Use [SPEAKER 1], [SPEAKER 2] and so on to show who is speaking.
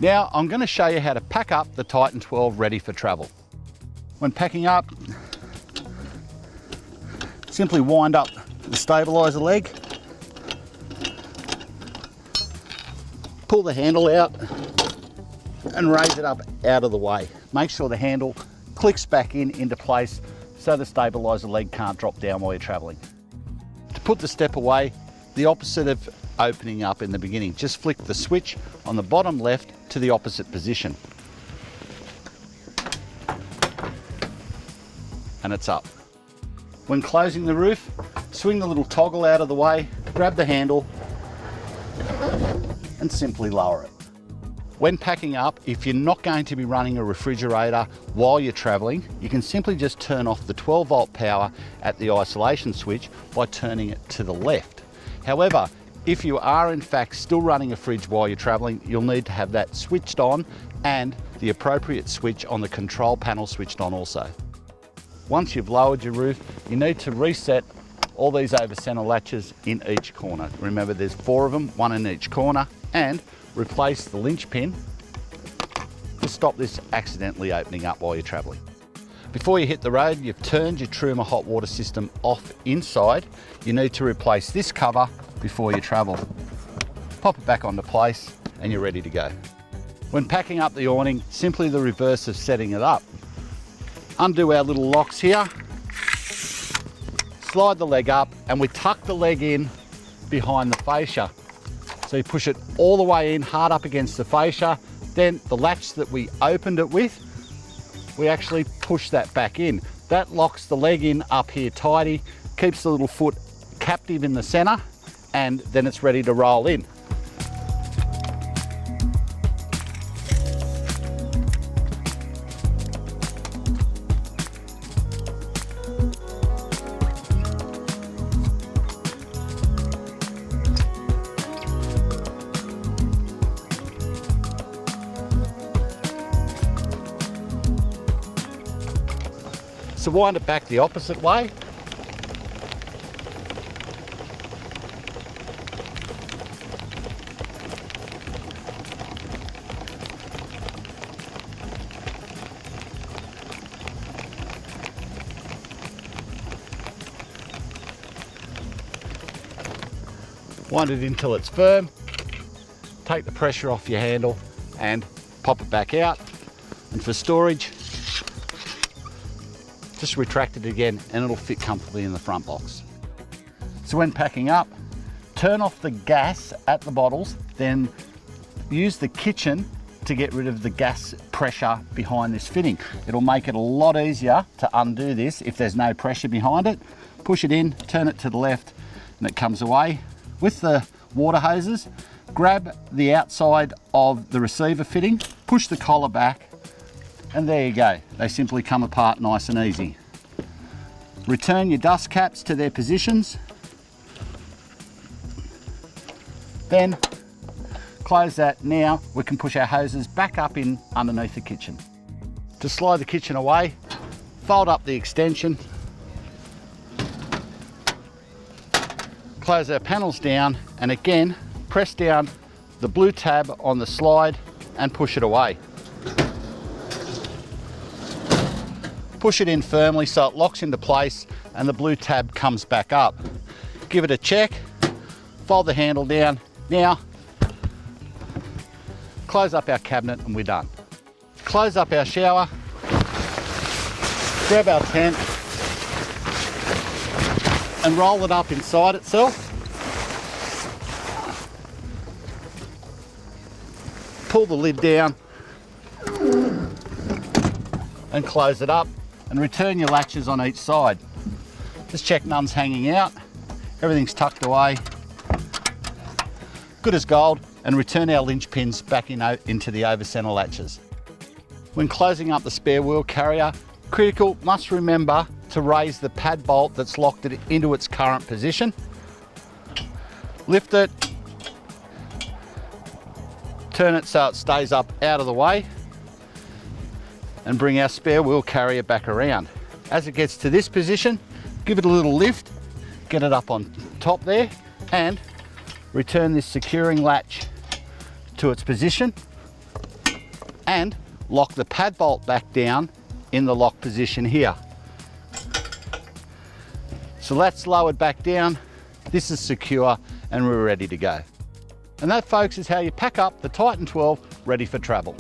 [SPEAKER 1] Now I'm going to show you how to pack up the Titan12 ready for travel. When packing up, simply wind up the stabiliser leg, pull the handle out and raise it up out of the way. Make sure the handle clicks back into place so the stabiliser leg can't drop down while you're travelling. To put the step away, the opposite of opening up in the beginning, just flick the switch on the bottom left to the opposite position. And it's up. When closing the roof, swing the little toggle out of the way, grab the handle and simply lower it. When packing up, if you're not going to be running a refrigerator while you're traveling, you can simply just turn off the 12-volt power at the isolation switch by turning it to the left. However, if you are in fact still running a fridge while you're traveling, you'll need to have that switched on and the appropriate switch on the control panel switched on also. Once you've lowered your roof, you need to reset all these over center latches in each corner. Remember, there's 4 of them, 1 in each corner, and replace the linchpin to stop this accidentally opening up while you're traveling. Before you hit the road, you've turned your Truma hot water system off inside. You need to replace this cover before you travel. Pop it back onto place and you're ready to go. When packing up the awning, simply the reverse of setting it up. Undo our little locks here, slide the leg up, and we tuck the leg in behind the fascia. So you push it all the way in, hard up against the fascia, then the latch that we opened it with, we actually push that back in. That locks the leg in up here tidy, keeps the little foot captive in the center, and then it's ready to roll in. So wind it back the opposite way. Wind it until it's firm. Take the pressure off your handle and pop it back out. And for storage, just retract it again and it'll fit comfortably in the front box. So when packing up, turn off the gas at the bottles, then use the kitchen to get rid of the gas pressure behind this fitting. It'll make it a lot easier to undo this if there's no pressure behind it. Push it in, turn it to the left, and it comes away. With the water hoses, grab the outside of the receiver fitting, push the collar back, and there you go. They simply come apart nice and easy. Return your dust caps to their positions. Then close that. Now we can push our hoses back up in underneath the kitchen. To slide the kitchen away, fold up the extension, close our panels down, and again, press down the blue tab on the slide and push it away. Push it in firmly so it locks into place and the blue tab comes back up. Give it a check, fold the handle down. Now, close up our cabinet and we're done. Close up our shower, grab our tent and roll it up inside itself. Pull the lid down and close it up. And return your latches on each side. Just check none's hanging out, everything's tucked away, good as gold, and return our linch pins back into the over center latches. When closing up the spare wheel carrier, critical, must remember to raise the pad bolt that's locked it into its current position. Lift it, turn it so it stays up out of the way, and bring our spare wheel carrier back around. As it gets to this position, give it a little lift, get it up on top there, and return this securing latch to its position. and lock the pad bolt back down in the lock position here. So that's lowered back down, this is secure, and we're ready to go. And that, folks, is how you pack up the Titan 12 ready for travel.